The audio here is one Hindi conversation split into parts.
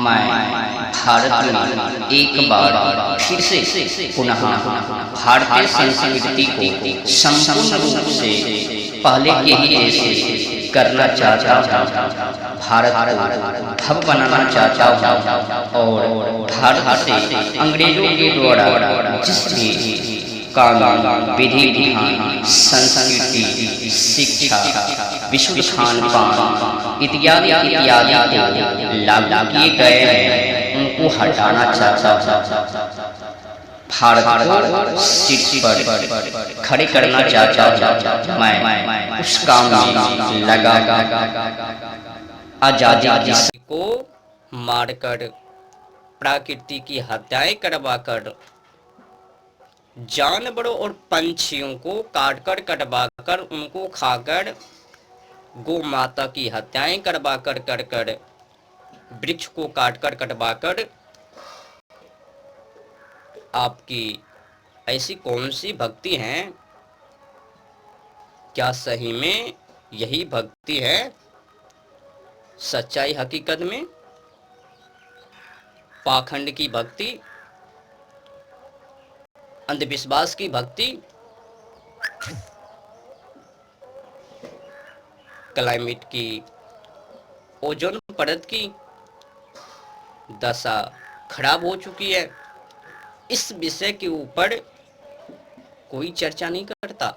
मैं भारत में एक बार फिर से पुनः भारतीय संस्कृति को संपूर्ण रूप से पहले के ही जैसे करना चाहता हूँ। भारत को भव्य बनाना चाहता हूँ और भारत से अंग्रेजों के द्वारा जिस भी कानून, विधि विधान, संस्कृति, शिक्षा, विशुद्ध खान पान इत्यादि इत्यादि को लागू किए गए हैं, उनको हटाना चाहता हूँ। भारत को शीर्ष पर खड़े करना चाहता हूँ। मैं उस काम में लगा आजादी को मारकर, प्रकृति की हत्याएं करवाकर, जानवरों और पंछियों को काटकर कटवाकर उनको खाकर, गौ माता की हत्याएं करवाकर कर वृक्ष को काटकर कटवाकर, आपकी ऐसी कौन सी भक्ति है? क्या सही में यही भक्ति है सच्चाई हकीकत में? पाखंड की भक्ति, अंधविश्वास की भक्ति, क्लाइमेट की, ओजोन परत की दशा खराब हो चुकी है, इस विषय के ऊपर कोई चर्चा नहीं करता।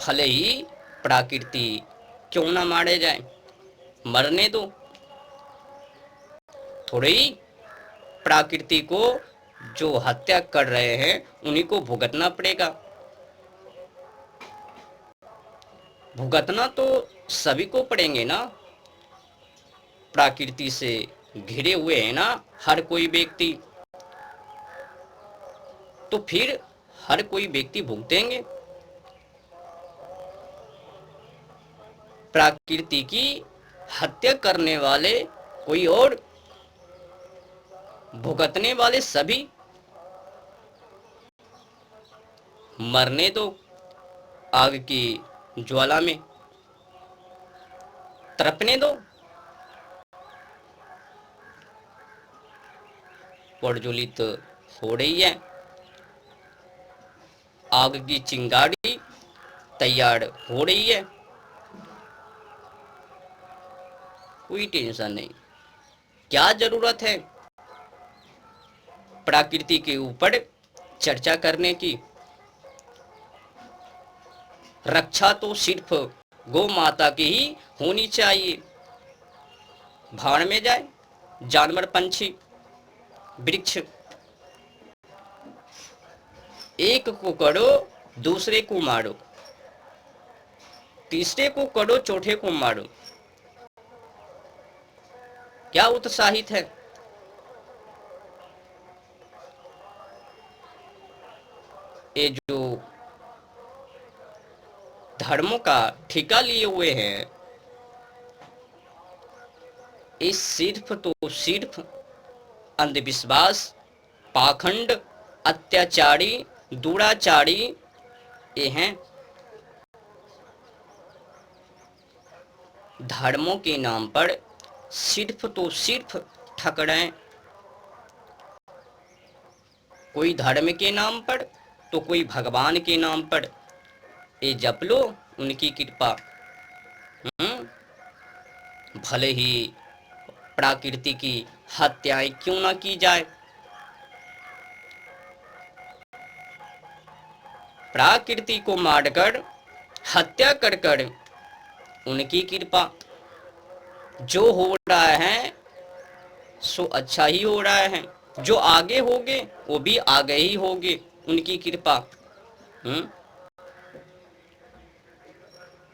भले ही प्रकृति क्यों ना मारे जाए, मरने दो। थोड़ी ही प्रकृति को जो हत्या कर रहे हैं उन्हीं को भुगतना पड़ेगा। भुगतना तो सभी को पड़ेंगे ना। प्रकृति से घिरे हुए है ना हर कोई व्यक्ति, तो फिर हर कोई व्यक्ति भुगतेंगे। प्रकृति की हत्या करने वाले कोई और, भुगतने वाले सभी। मरने दो आग की ज्वाला में, तड़पने दो। प्रज्वलित हो रही है आग की चिंगारी, तैयार हो रही है, कोई टेंशन नहीं। क्या जरूरत है प्रकृति के ऊपर चर्चा करने की? रक्षा तो सिर्फ गौ माता की ही होनी चाहिए। भाड़ में जाए जानवर, पंछी, वृक्ष। एक को करो दूसरे को मारो, तीसरे को करो चौथे को मारो। क्या उत्साहित है? ये जो धर्मों का ठेका लिए हुए हैं, ये सिर्फ तो सिर्फ अंधविश्वास, पाखंड, अत्याचारी, दुराचारी ये हैं। धर्मों के नाम पर सिर्फ तो सिर्फ ठग रहे हैं। कोई धर्म के नाम पर तो कोई भगवान के नाम पर। ये जप लो उनकी कृपा। भले ही प्रकृति की हत्याएं क्यों ना की जाए, प्रकृति को मारकर, हत्या कर कर उनकी कृपा। जो हो रहा है सो अच्छा ही हो रहा है, जो आगे होगे वो भी आगे ही होगे, उनकी कृपा।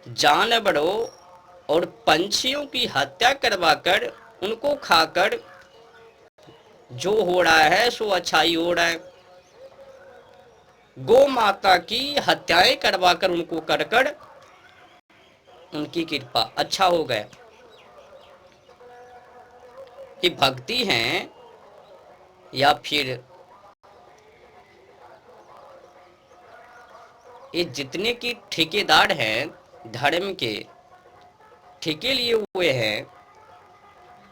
जानवरों और पंछियों की हत्या करवाकर उनको खाकर जो हो रहा है सो अच्छा ही हो रहा है। गौ माता की हत्याएं करवाकर उनको कर उनकी कृपा, अच्छा हो गया। ये भक्ति है या फिर ये जितने की ठेकेदार हैं धर्म के, ठेके लिए हुए हैं,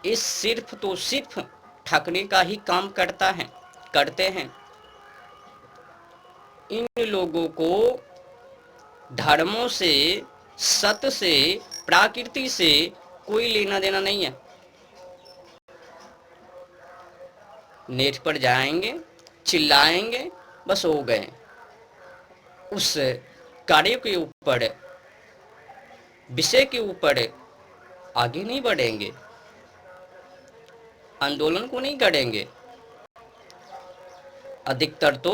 इस सिर्फ तो सिर्फ ठगने का ही काम करते हैं। इन लोगों को धर्मों से, सत्य से, प्रकृति से कोई लेना देना नहीं है। नेट पर जाएंगे, चिल्लाएंगे, बस हो गए। उस कार्य के ऊपर, विषय के ऊपर आगे नहीं बढ़ेंगे, आंदोलन को नहीं करेंगे। अधिकतर तो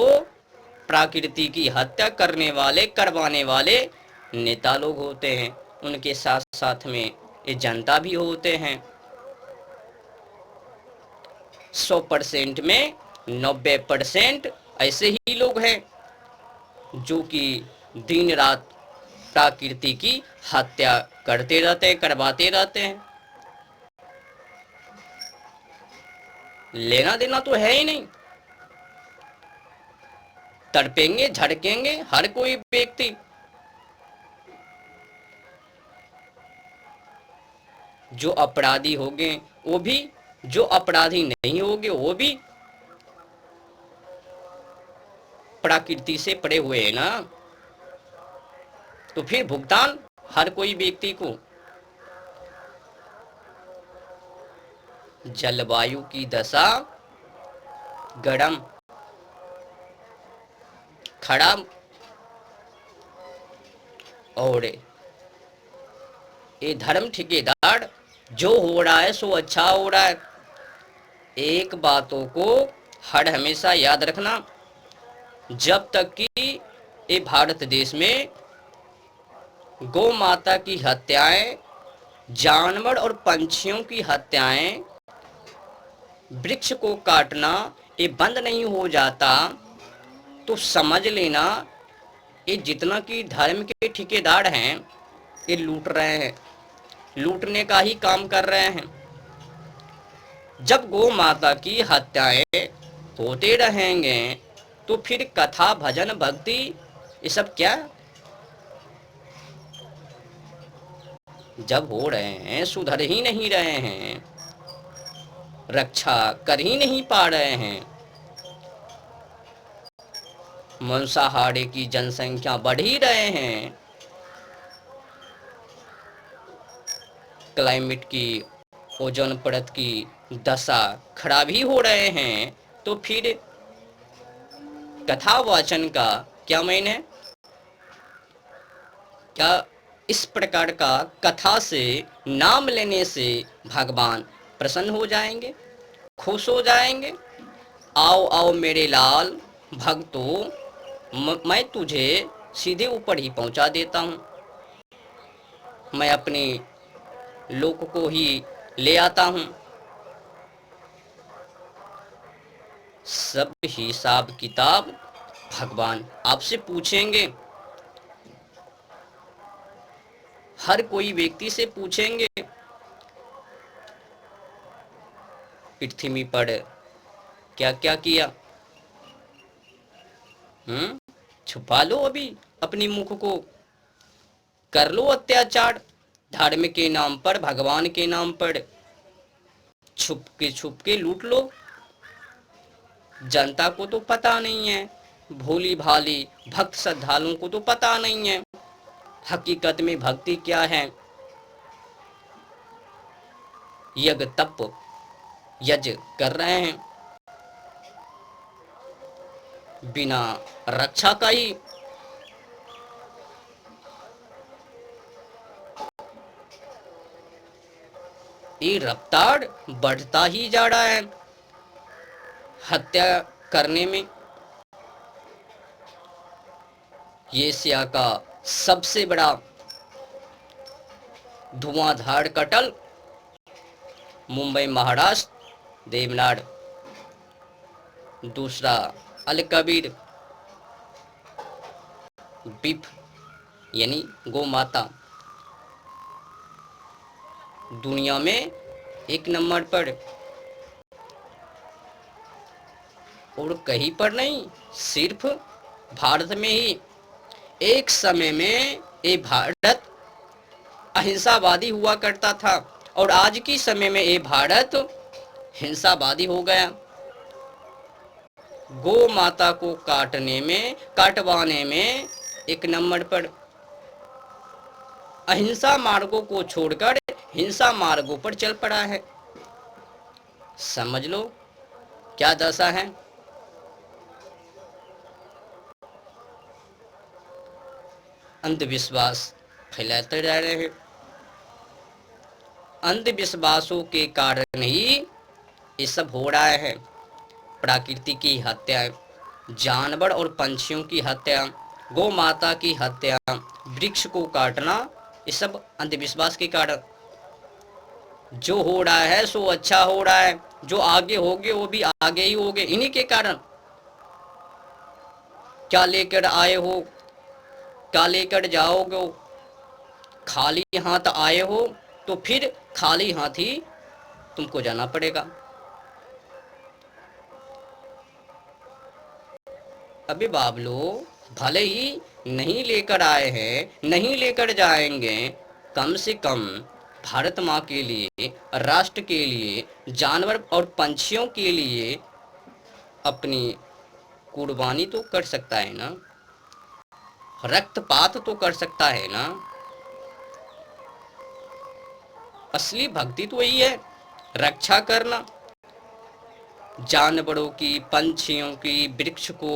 प्रकृति की हत्या करवाने वाले नेता लोग होते हैं। उनके साथ साथ में ये जनता भी होते हैं। 100% में 90% ऐसे ही लोग हैं जो कि दिन रात प्रकृति की हत्या करते रहते हैं, करवाते रहते हैं। लेना देना तो है ही नहीं। तड़पेंगे, झड़केंगे हर कोई व्यक्ति। जो अपराधी होंगे वो भी, जो अपराधी नहीं होंगे वो भी प्रकृति से पड़े हुए हैं ना। तो फिर भुगतान हर कोई व्यक्ति को। जलवायु की दशा गरम, खराब, और ये धर्म ठेकेदार जो हो रहा है सो अच्छा हो रहा है। एक बातों को हर हमेशा याद रखना, जब तक कि ये भारत देश में गौ माता की हत्याएं, जानवर और पंछियों की हत्याएं, वृक्ष को काटना ये बंद नहीं हो जाता, तो समझ लेना ये जितना कि धर्म के ठेकेदार हैं ये लूट रहे हैं, लूटने का ही काम कर रहे हैं। जब गौ माता की हत्याएं होते रहेंगे तो फिर कथा, भजन, भक्ति ये सब क्या? जब हो रहे हैं, सुधर ही नहीं रहे हैं, रक्षा कर ही नहीं पा रहे हैं, मांसाहारी की जनसंख्या बढ़ ही रहे हैं, क्लाइमेट की, ओजोन परत की दशा खराब ही हो रहे हैं, तो फिर कथा वाचन का क्या मायने है? क्या इस प्रकार का कथा से, नाम लेने से भगवान प्रसन्न हो जाएंगे, खुश हो जाएंगे? आओ आओ मेरे लाल भक्तों, मैं तुझे सीधे ऊपर ही पहुंचा देता हूं, मैं अपने लोक को ही ले आता हूं। सब हिसाब किताब भगवान आपसे पूछेंगे, हर कोई व्यक्ति से पूछेंगे। पृथ्वी पर क्या क्या किया? छुपा लो अभी अपनी मुख को, कर लो अत्याचार धर्म के नाम पर, भगवान के नाम पर, छुप के लूट लो। जनता को तो पता नहीं है, भोली भाली भक्त श्रद्धालुओं को तो पता नहीं है हकीकत में भक्ति क्या है। यज्ञ तप यज्ञ कर रहे हैं बिना रक्षा का ही। ये रफ्तार बढ़ता ही जा रहा है हत्या करने में। ये एशिया का सबसे बड़ा धुआंधार कत्ल मुंबई महाराष्ट्र देवनार, दूसरा अल कबीर बीफ यानी गौ माता, दुनिया में 1 नंबर पर, और कहीं पर नहीं, सिर्फ भारत में ही। एक समय में ये भारत अहिंसावादी हुआ करता था और आज की समय में ये भारत हिंसावादी हो गया। गौ माता को काटवाने में एक नंबर पर, अहिंसा मार्गों को छोड़कर हिंसा मार्गों पर चल पड़ा है। समझ लो क्या दशा है। अंधविश्वास फैलाते जा रहे हैं। अंधविश्वासों के कारण ही ये सब हो रहा है। प्रकृति की हत्या, जानवर और पंछियों की हत्या, गौ माता की हत्या, वृक्ष को काटना, ये सब अंधविश्वास के कारण। जो हो रहा है सो अच्छा हो रहा है, जो आगे होगे वो भी आगे ही होगे इन्हीं के कारण। क्या लेकर आए हो, क्या लेकर जाओगे? खाली हाथ आए हो तो फिर खाली हाथ ही तुमको जाना पड़ेगा। अबे बाबलो, भले ही नहीं लेकर आए हैं, नहीं लेकर जाएंगे, कम से कम भारत माँ के लिए, राष्ट्र के लिए, जानवर और पंछियों के लिए अपनी कुर्बानी तो कर सकता है ना, रक्तपात तो कर सकता है ना। असली भक्ति तो यही है, रक्षा करना, जानवरों की, पंछियों की, वृक्ष को,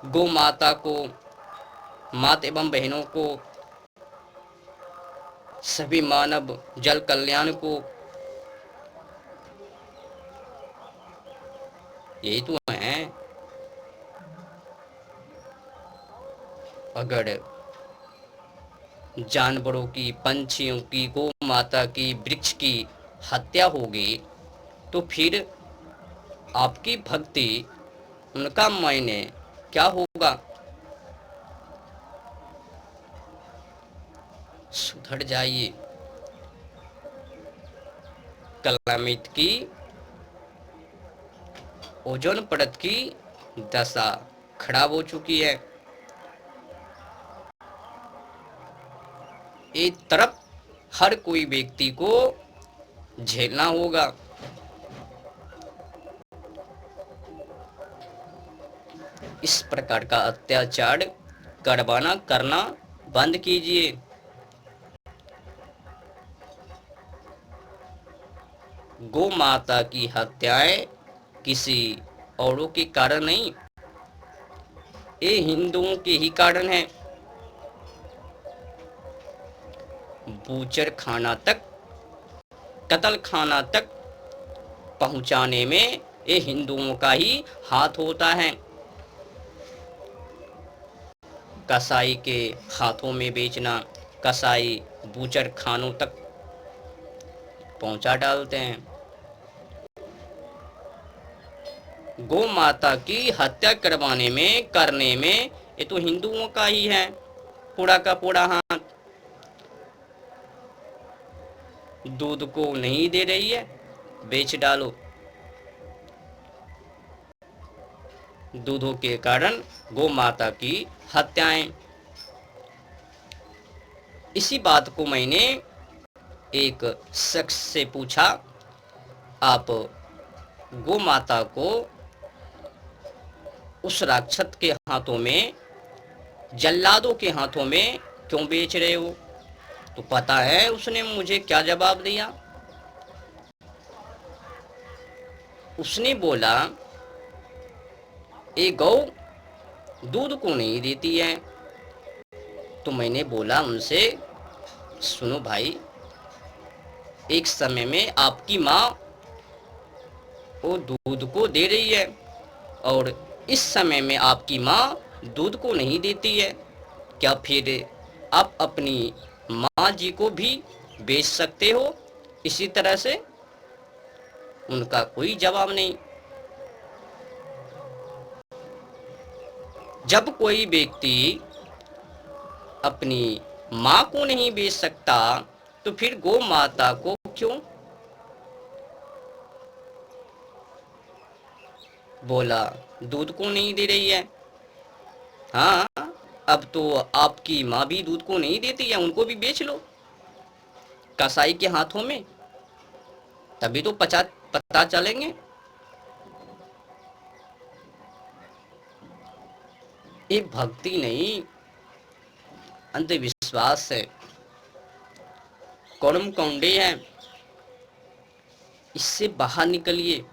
गौ माता को, माता एवं बहनों को, सभी मानव जल कल्याण को। यही तो है। अगर जानवरों की, पंछियों की, गौ माता की, वृक्ष की हत्या होगी तो फिर आपकी भक्ति, उनका मायने क्या होगा? सुधर जाइए। कलामित की, ओजोन परत की दशा खराब हो चुकी है। एक तरफ हर कोई व्यक्ति को झेलना होगा। इस प्रकार का अत्याचार करना बंद कीजिए। गौ माता की हत्याएं किसी औरों के कारण नहीं, ये हिंदुओं के ही कारण है। बूचर खाना तक, कत्ल खाना तक पहुंचाने में ये हिंदुओं का ही हाथ होता है। कसाई के हाथों में बेचना, कसाई बूचर खानों तक पहुंचा डालते हैं। गौ माता की हत्या करने में ये तो हिंदुओं का ही है पूरा का पूरा हाथ। दूध को नहीं दे रही है, बेच डालो। दूधों के कारण गौ माता की हत्याएं। इसी बात को मैंने एक शख्स से पूछा, आप गौ माता को उस राक्षस के हाथों में, जल्लादों के हाथों में क्यों बेच रहे हो? तो पता है उसने मुझे क्या जवाब दिया? उसने बोला, ये गौ दूध को नहीं देती है। तो मैंने बोला उनसे, सुनो भाई, एक समय में आपकी माँ वो दूध को दे रही है और इस समय में आपकी माँ दूध को नहीं देती है, क्या फिर आप अपनी माँ जी को भी बेच सकते हो इसी तरह से? उनका कोई जवाब नहीं। जब कोई व्यक्ति अपनी माँ को नहीं बेच सकता तो फिर गौ माता को क्यों? बोला दूध को नहीं दे रही है। हाँ, अब तो आपकी माँ भी दूध को नहीं देती है, उनको भी बेच लो कसाई के हाथों में। तभी तो पता चलेंगे। ये भक्ति नहीं, अंधविश्वास है, कर्म कौंडी है। इससे बाहर निकलिए।